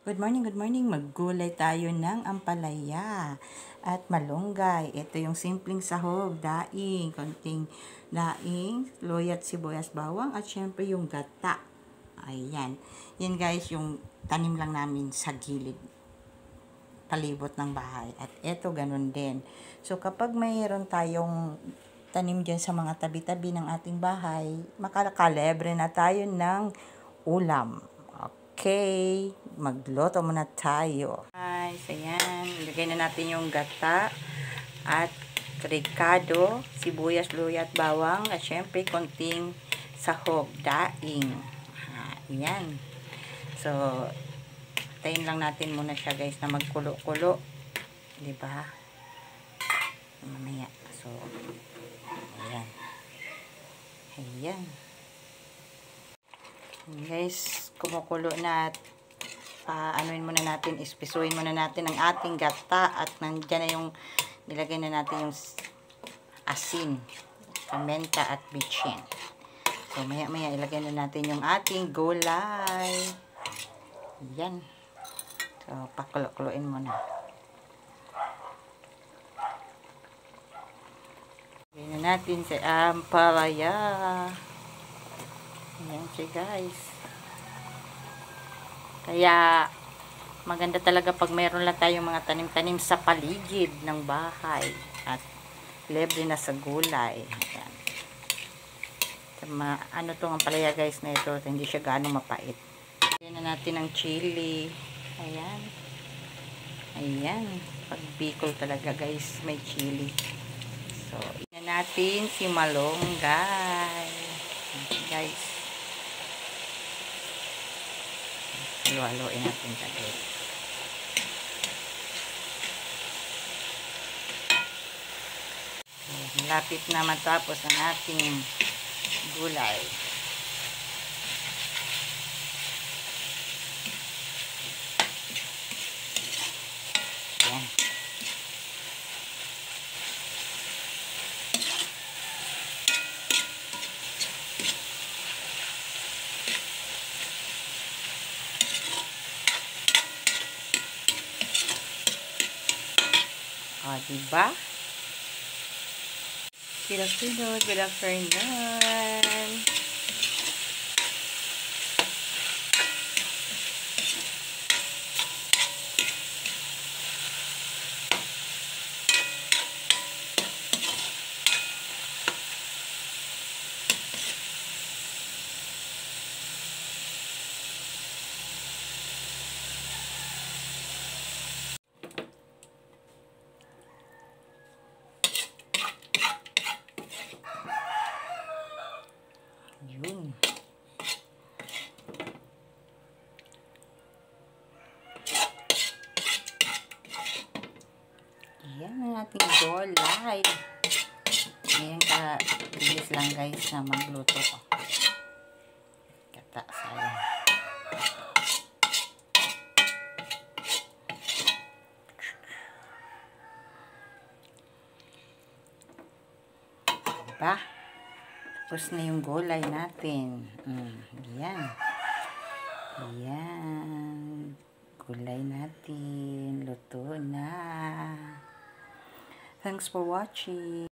Good morning, good morning. Maggulay tayo ng ampalaya at malunggay. Ito yung simpleng sahog, daing, konting daing, loy at sibuyas bawang, at syempre yung gata. Ayan. Yan guys, yung tanim lang namin sa gilid, palibot ng bahay. At ito, ganun din. So, kapag mayroon tayong tanim dyan sa mga tabi-tabi ng ating bahay, makakalebre na tayo ng ulam. Okay, magluto muna tayo. Guys, ayan. Ilagay na natin yung gata at ricado, sibuyas, luya at bawang. At syempre, konting sahog, daing. Ayan. So, tayin lang natin muna siya guys na magkulo-kulo. Diba? Mamaya. So, ayan. Ayan. Guys, kumukulo na at anuin muna natin, ispisuin muna natin ang ating gata at nandiyan na yung nilagay na natin yung asin, pimenta at bitchin. So maya maya ilagay na natin yung ating gulay. Yan. So pakulo-kuloin muna. Ilagay na natin sa ampalaya. Ayan siya guys. Kaya maganda talaga pag mayroon lang tayong mga tanim-tanim sa paligid ng bahay at libre na sa gulay. Ayan. Ano tong ampalaya guys na ito, hindi siya gaano mapait. Ayan na natin ang chili. Ayan. Ayan. Pag Bicol talaga guys, may chili. So, ayan natin si malunggay. Ayan, guys. Halo-haloin natin saglit. Lapit na matapos ang ating gulay. Ayan. O, diba? Good afternoon, good afternoon. Yun. Yan ang ating gulay. Ayan ka, bilis lang guys na magluto. Kata sayang. Diba? Tapos na yung gulay natin. Ayan. Ayan. Gulay natin. Luto na. Thanks for watching.